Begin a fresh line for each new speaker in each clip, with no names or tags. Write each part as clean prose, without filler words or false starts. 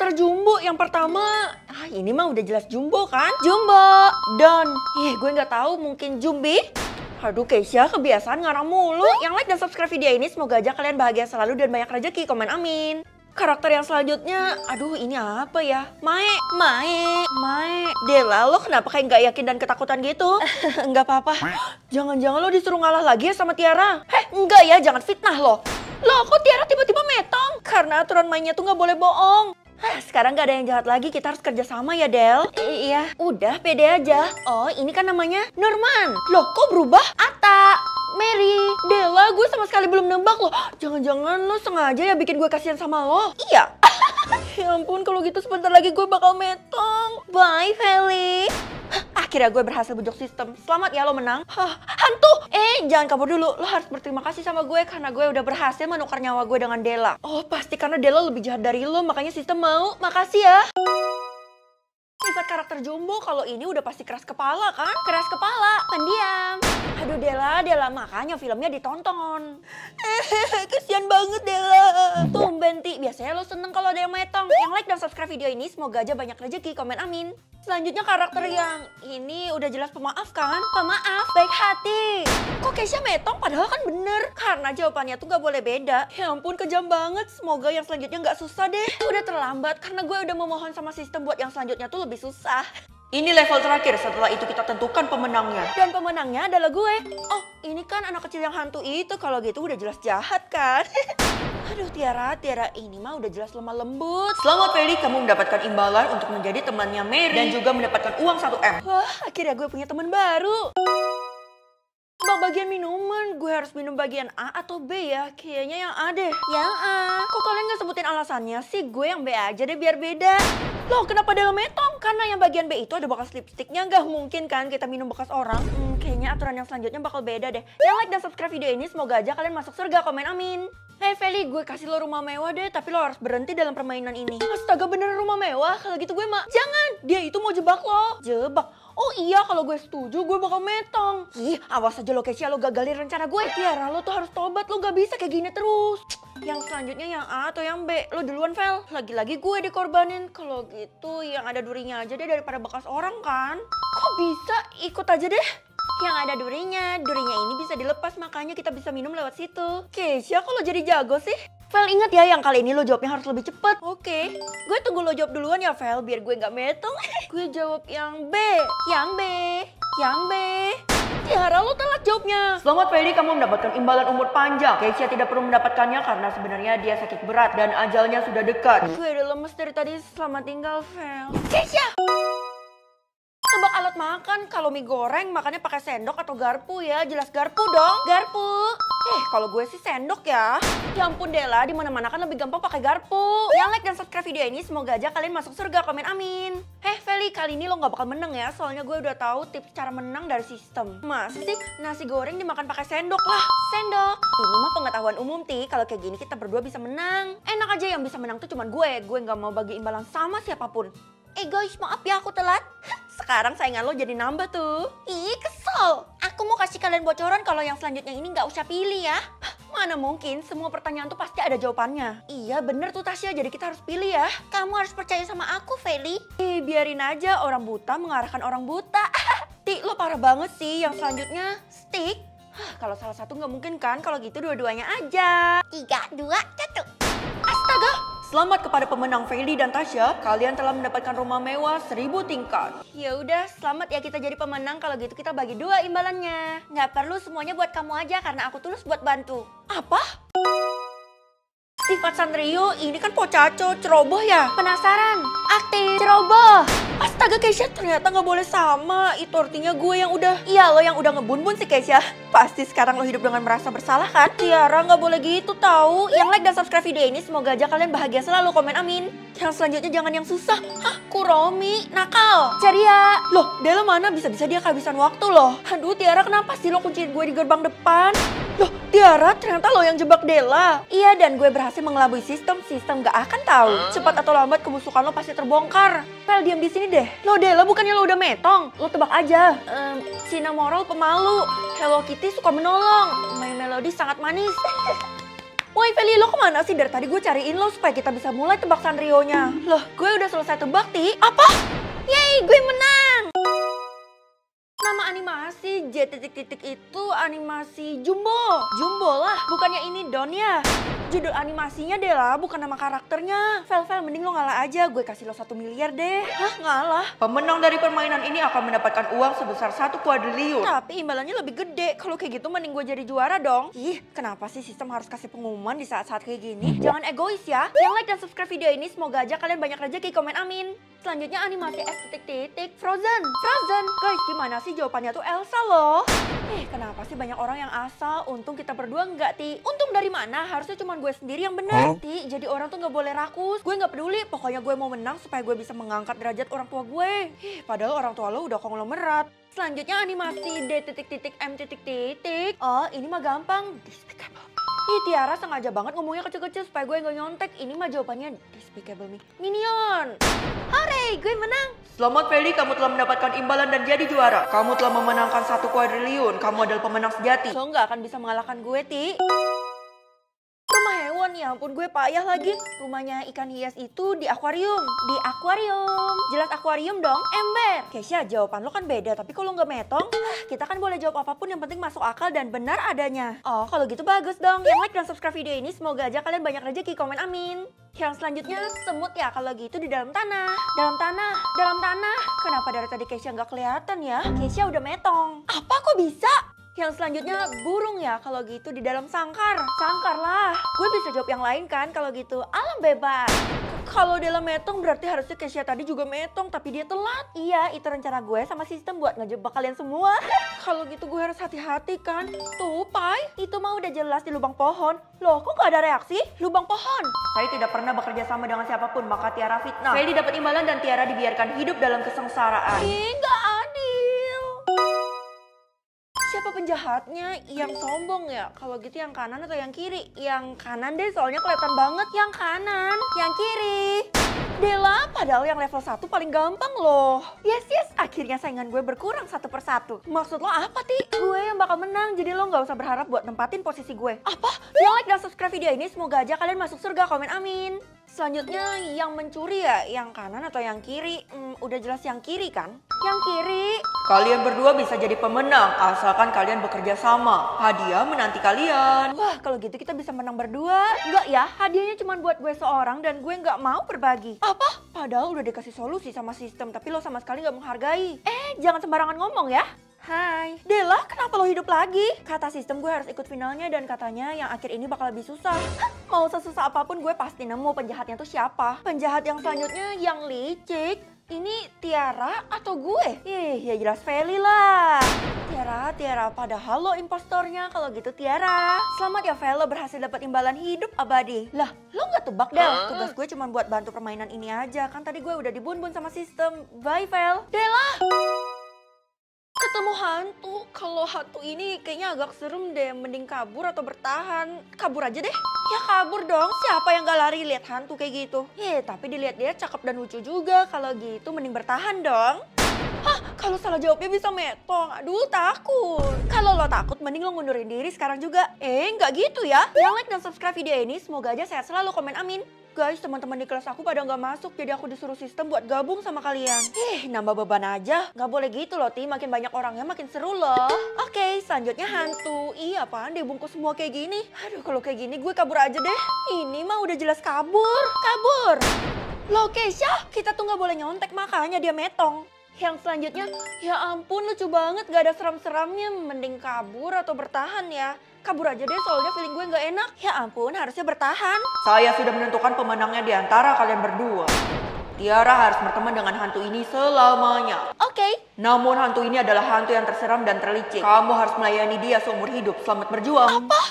karakter Jumbo yang pertama. Ini mah udah jelas Jumbo kan? Jumbo, Don. Gue nggak tahu, mungkin Jumbi. Aduh Keisha, kebiasaan ngarang mulu. Yang like dan subscribe video ini semoga aja kalian bahagia selalu dan banyak rezeki. Komen amin. Karakter yang selanjutnya, aduh ini apa ya? Mae. Dela, lo kenapa kayak nggak yakin dan ketakutan gitu? Nggak apa-apa. Jangan-jangan lo disuruh ngalah lagi ya sama Tiara? Enggak ya, jangan fitnah lo. Loh, kok Tiara tiba-tiba metong? Karena aturan mainnya tuh nggak boleh bohong. Sekarang nggak ada yang jahat lagi, kita harus kerja sama ya Del. Iya, udah pede aja. Oh, ini kan namanya Norman. Loh, kok berubah? Atta, Mary, Dela, gue sama sekali belum nembak loh. Jangan-jangan lo sengaja ya bikin gue kasihan sama lo? Iya. Ya ampun, kalau gitu sebentar lagi gue bakal metong. Bye, Feli. Akhirnya gue berhasil bujuk sistem. Selamat ya lo menang. Hantu! Jangan kabur dulu. Lo harus berterima kasih sama gue karena gue udah berhasil menukar nyawa gue dengan Dela. Oh, pasti karena Dela lebih jahat dari lo, makanya sistem mau. Makasih ya. Sifat karakter Jumbo kalau ini udah pasti keras kepala kan? Keras kepala, pendiam. Aduh Dela, makanya filmnya ditonton. Kesian banget Dela. Tumben Ti, biasanya lo seneng kalau ada yang metong. Yang like dan subscribe video ini semoga aja banyak rezeki, komen amin. Selanjutnya karakter yang ini udah jelas pemaaf kan? Pemaaf, baik hati. Kok Keisha metong padahal kan bener? Karena jawabannya tuh gak boleh beda. Ya ampun kejam banget, semoga yang selanjutnya gak susah deh. Udah terlambat karena gue udah memohon sama sistem buat yang selanjutnya tuh lebih susah. Ini level terakhir, setelah itu kita tentukan pemenangnya. Dan pemenangnya adalah gue. Oh, ini kan anak kecil yang hantu itu, kalau gitu udah jelas jahat kan? Aduh Tiara ini mah udah jelas lemah lembut. Selamat Feli, kamu mendapatkan imbalan untuk menjadi temannya Mary. Dan juga mendapatkan uang 1M. Wah, akhirnya gue punya teman baru. Bagian minuman, gue harus minum bagian A atau B ya? Kayaknya yang A deh. Yang A. Kok kalian gak sebutin alasannya sih? Gue yang B aja deh biar beda. Loh, kenapa Dela metong? Karena yang bagian B itu ada bekas lipstiknya. Gak mungkin kan kita minum bekas orang. Kayaknya aturan yang selanjutnya bakal beda deh. Yang like dan subscribe video ini semoga aja kalian masuk surga. Komen amin. Hey Feli, gue kasih lo rumah mewah deh, tapi lo harus berhenti dalam permainan ini. Astaga, beneran rumah mewah? Kalau gitu gue jangan, dia itu mau jebak lo. Jebak? Oh iya, kalau gue setuju gue bakal metong. Ih, awas aja lo Keisha, lo gagalin rencana gue. Tiara, lo tuh harus tobat, lo gak bisa kayak gini terus. Yang selanjutnya yang A atau yang B? Lo duluan Vel, lagi-lagi gue dikorbanin. Kalau gitu yang ada durinya aja deh daripada bekas orang kan. Kok bisa? Ikut aja deh. Yang ada durinya ini bisa dilepas, makanya kita bisa minum lewat situ. Keisha, kok lo jadi jago sih? Vel, ingat ya yang kali ini lo jawabnya harus lebih cepet. Oke, gue tunggu lo jawab duluan ya Vel, biar gue nggak metong. Gue jawab yang B. Yang B. Tiara, lo telat jawabnya. Selamat Feli, kamu mendapatkan imbalan umur panjang. Keisha tidak perlu mendapatkannya karena sebenarnya dia sakit berat dan ajalnya sudah dekat. Gue udah lemes dari tadi, selamat tinggal Vel. Keisha! Tebak alat makan, kalau mie goreng makannya pakai sendok atau garpu ya? Jelas garpu dong. Garpu. Kalau gue sih sendok ya. Ya ampun Dela, di mana-mana kan lebih gampang pakai garpu. Yang like dan subscribe video ini semoga aja kalian masuk surga, komen amin. Feli, kali ini lo nggak bakal menang ya, soalnya gue udah tahu tips cara menang dari sistem. Masa sih nasi goreng dimakan pakai sendok lah? Sendok. Ini mah pengetahuan umum Ti, kalau kayak gini kita berdua bisa menang. Enak aja yang bisa menang tuh cuman gue nggak mau bagi imbalan sama siapapun. Guys, maaf ya aku telat. Sekarang saingan lo jadi nambah tuh. Ih, kesel. Aku mau kasih kalian bocoran kalau yang selanjutnya ini nggak usah pilih ya. Mana mungkin, semua pertanyaan tuh pasti ada jawabannya. Iya bener tuh Tasya, jadi kita harus pilih ya. Kamu harus percaya sama aku, Feli. Biarin aja orang buta mengarahkan orang buta. Ti, lo parah banget sih. Yang selanjutnya, stick. Kalau salah satu nggak mungkin kan, kalau gitu dua-duanya aja. 3, 2, 1. Astaga. Selamat kepada pemenang Feli dan Tasya, kalian telah mendapatkan rumah mewah 1000 tingkat. Ya udah, selamat ya kita jadi pemenang, kalau gitu kita bagi 2 imbalannya. Nggak perlu semuanya buat kamu aja karena aku tulus buat bantu. Apa? Sifat Sanrio ini kan pocaco, ceroboh ya? Penasaran? Aktif, ceroboh. Astaga Keisha, ternyata nggak boleh sama. Itu artinya gue yang udah... Iya lo yang udah ngebun-bun sih Keisha. Pasti sekarang lo hidup dengan merasa bersalah kan? Tiara nggak boleh gitu tahu. Yang like dan subscribe video ini semoga aja kalian bahagia selalu, komen amin. Yang selanjutnya jangan yang susah. Kuromi, nakal, ceria. Loh, Dela mana? Bisa-bisa dia kehabisan waktu loh. Aduh Tiara, kenapa sih lo kunciin gue di gerbang depan? Loh, Tiara, ternyata lo yang jebak Dela. Iya, dan gue berhasil mengelabui sistem gak akan tahu. Cepat atau lambat kebusukan lo pasti terbongkar. Vel, diam di sini deh. Lo Dela, bukannya lo udah metong? Lo tebak aja. Cinnamoroll pemalu. Hello Kitty suka menolong. My Melody sangat manis. Woi Feli, lo kemana sih? Dari tadi gue cariin lo supaya kita bisa mulai tebak Sanrionya. Loh, gue udah selesai tebak, Ti. Apa? Yeay, gue menang! Nama animasi J titik-titik itu animasi Jumbo. Jumbo lah, bukannya ini Don ya. Judul animasinya deh lah, bukan nama karakternya. Vel, mending lo ngalah aja, gue kasih lo 1 miliar deh. Hah, ngalah? Pemenang dari permainan ini akan mendapatkan uang sebesar 1 kuadriliun. Tapi imbalannya lebih gede, kalau kayak gitu mending gue jadi juara dong. Ih, kenapa sih sistem harus kasih pengumuman di saat-saat kayak gini? Jangan egois ya. Yang like dan subscribe video ini, semoga aja kalian banyak rezeki, komen amin. Selanjutnya animasi S titik-titik Frozen. Guys, gimana sih jawabannya tuh Elsa loh. Kenapa sih banyak orang yang asal? Untung kita berdua enggak, Ti. Untung dari mana? Harusnya cuma gue sendiri yang benar. Ti, jadi orang tuh nggak boleh rakus. Gue nggak peduli, pokoknya gue mau menang supaya gue bisa mengangkat derajat orang tua gue. Padahal orang tua lo udah konglomerat. Selanjutnya animasi D titik-titik M titik-titik. Oh, ini mah gampang. Despicable. Ih, Tiara sengaja banget ngomongnya kecil-kecil supaya gue nggak nyontek. Ini mah jawabannya Despicable Me. Minion. Hore, gue menang. Selamat Feli, kamu telah mendapatkan imbalan dan jadi juara. Kamu telah memenangkan 1 kuadriliun. Kamu adalah pemenang sejati. So nggak akan bisa mengalahkan gue, Ti. Rumah hewan, ya ampun gue payah lagi. Rumahnya ikan hias itu di akuarium. Di akuarium. Jelas akuarium dong, ember. Kesha, jawaban lo kan beda, tapi kalau nggak metong, kita kan boleh jawab apapun yang penting masuk akal dan benar adanya. Oh, kalau gitu bagus dong. Yang like dan subscribe video ini, semoga aja kalian banyak rezeki, komen amin. Yang selanjutnya semut ya, kalau gitu di dalam tanah. Dalam tanah. Kenapa dari tadi Kesha nggak kelihatan ya? Kesha udah metong. Apa kok bisa? Yang selanjutnya burung ya, kalau gitu di dalam sangkar. Sangkar lah. Gue bisa jawab yang lain kan kalau gitu. Alam bebas. Kalau Della metong berarti harusnya Kesha tadi juga metong, tapi dia telat. Iya, itu rencana gue sama sistem buat ngejebak kalian semua. Kalau gitu gue harus hati-hati kan. Tuh, Pai, itu mah udah jelas di lubang pohon. Loh, kok gak ada reaksi? Lubang pohon. Saya tidak pernah bekerja sama dengan siapapun, maka Tiara fitnah. Feli dapat imbalan dan Tiara dibiarkan hidup dalam kesengsaraan. Ih, gak adil. Siapa penjahatnya? Yang sombong ya? Kalau gitu yang kanan atau yang kiri? Yang kanan deh, soalnya kelihatan banget. Yang kanan, yang kiri. Della, padahal yang level 1 paling gampang loh. Yes, akhirnya saingan gue berkurang 1 per 1. Maksud lo apa, Ti? Gue yang bakal menang, jadi lo gak usah berharap buat nempatin posisi gue. Apa? Yang like dan subscribe video ini, semoga aja kalian masuk surga, komen amin. Selanjutnya yang mencuri ya, yang kanan atau yang kiri? Udah jelas yang kiri kan? Yang kiri. Kalian berdua bisa jadi pemenang, asalkan kalian bekerja sama. Hadiah menanti kalian. Wah, kalau gitu kita bisa menang berdua. Enggak ya, hadiahnya cuma buat gue seorang dan gue nggak mau berbagi. Apa? Padahal udah dikasih solusi sama sistem, tapi lo sama sekali nggak menghargai. Jangan sembarangan ngomong ya. Hai, Della, kenapa lo hidup lagi? Kata sistem gue harus ikut finalnya dan katanya yang akhir ini bakal lebih susah. Mau sesusah apapun gue pasti nemu penjahatnya tuh siapa. Penjahat yang selanjutnya yang licik. Ini Tiara atau gue? Ya jelas Feli lah. Tiara, padahal lo impostornya. Kalau gitu Tiara. Selamat ya Fel, lo berhasil dapat imbalan hidup abadi. Lah, lo nggak tebak Del? Tugas gue cuma buat bantu permainan ini aja. Kan tadi gue udah dibun-bun sama sistem. Bye Fel. Della! Ketemu hantu. Kalau hantu ini kayaknya agak serem deh. Mending kabur atau bertahan. Kabur aja deh. Ya kabur dong. Siapa yang gak lari lihat hantu kayak gitu? Tapi dilihat dia cakep dan lucu juga. Kalau gitu mending bertahan dong. Hah, kalau salah jawabnya bisa metong. Aduh, takut. Kalau lo takut, mending lo ngundurin diri sekarang juga. Nggak gitu ya. Yang like dan subscribe video ini, semoga aja sehat selalu, komen amin. Guys, teman-teman di kelas aku pada nggak masuk, jadi aku disuruh sistem buat gabung sama kalian. Nambah beban aja. Nggak boleh gitu loh, Ti. Makin banyak orangnya, makin seru loh. Oke, selanjutnya hantu. Iya, apaan dibungkus semua kayak gini? Aduh, kalau kayak gini gue kabur aja deh. Ini mah udah jelas kabur. Loh, Kesha, kita tuh nggak boleh nyontek, makanya dia metong. Yang selanjutnya, ya ampun lucu banget, gak ada seram-seramnya. Mending kabur atau bertahan ya. Kabur aja deh, soalnya feeling gue gak enak. Ya ampun, harusnya bertahan. Saya sudah menentukan pemenangnya di antara kalian berdua. Tiara harus berteman dengan hantu ini selamanya. Oke. Namun hantu ini adalah hantu yang terseram dan terlicik. Kamu harus melayani dia seumur hidup. Selamat berjuang. Apa?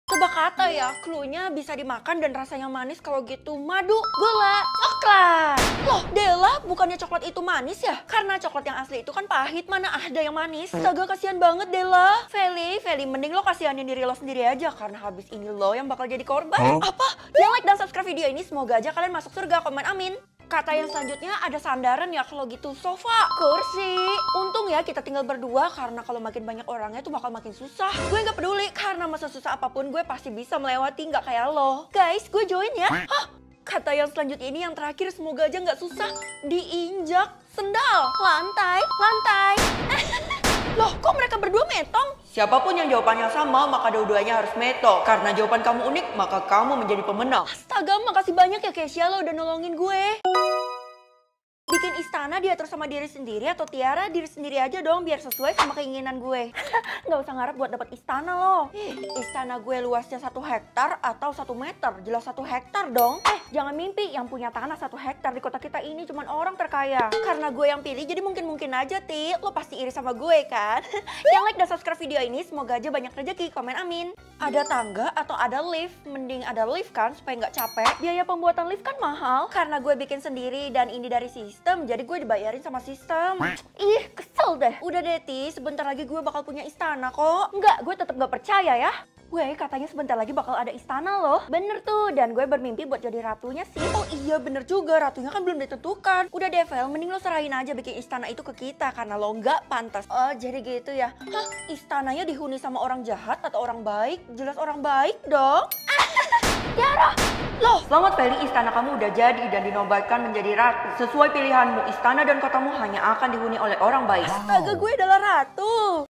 Tebak kata ya, cluenya bisa dimakan dan rasanya manis. Kalau gitu madu, gula, coklat. Loh Della, bukannya coklat itu manis ya? Karena coklat yang asli itu kan pahit, mana ada yang manis. Astaga, kasihan banget Della. Feli, mending lo kasihanin diri lo sendiri aja. Karena habis ini lo yang bakal jadi korban. Apa? Yang like dan subscribe video ini, semoga aja kalian masuk surga, komen amin. Kata yang selanjutnya ada sandaran ya kalau gitu. Sofa, kursi. Untung ya kita tinggal berdua karena kalau makin banyak orangnya tuh bakal makin susah. Gue nggak peduli karena masa susah apapun gue pasti bisa melewati, nggak kayak lo. Guys, gue join ya. Hah? Kata yang selanjutnya ini yang terakhir, semoga aja nggak susah. Diinjak sendal. Lantai, lantai. Loh, kok mereka berdua metong? Siapapun yang jawabannya sama, maka dua-duanya harus metong. Karena jawaban kamu unik, maka kamu menjadi pemenang. Astaga, makasih banyak ya Kesha, lo udah nolongin gue. Bikin istana diatur sama diri sendiri atau Tiara diri sendiri aja dong biar sesuai sama keinginan gue. Nggak usah ngarep buat dapat istana loh. Istana gue luasnya 1 hektar atau 1 meter? Jelas 1 hektar dong. Jangan mimpi, yang punya tanah 1 hektar di kota kita ini cuman orang terkaya. Karena gue yang pilih jadi mungkin-mungkin aja Ti. Lo pasti iri sama gue kan? Yang like dan subscribe video ini semoga aja banyak rezeki, komen amin. Ada tangga atau ada lift? Mending ada lift kan supaya nggak capek. Biaya pembuatan lift kan mahal. Karena gue bikin sendiri dan ini dari sistem, jadi gue dibayarin sama sistem. Ih, kesel deh. Udah deh Ti, sebentar lagi gue bakal punya istana kok. Enggak, gue tetap gak percaya ya. Gue katanya sebentar lagi bakal ada istana loh. Bener tuh, dan gue bermimpi buat jadi ratunya sih. Oh iya bener juga, ratunya kan belum ditentukan. Udah deh Vel, mending lo serahin aja bikin istana itu ke kita karena lo nggak pantas. Oh jadi gitu ya. Hah, istananya dihuni sama orang jahat atau orang baik? Jelas orang baik dong. Tiara! Loh, selamat Feli, istana kamu udah jadi dan dinobatkan menjadi ratu. Sesuai pilihanmu, istana dan kotamu hanya akan dihuni oleh orang baik. Astaga, gue adalah ratu.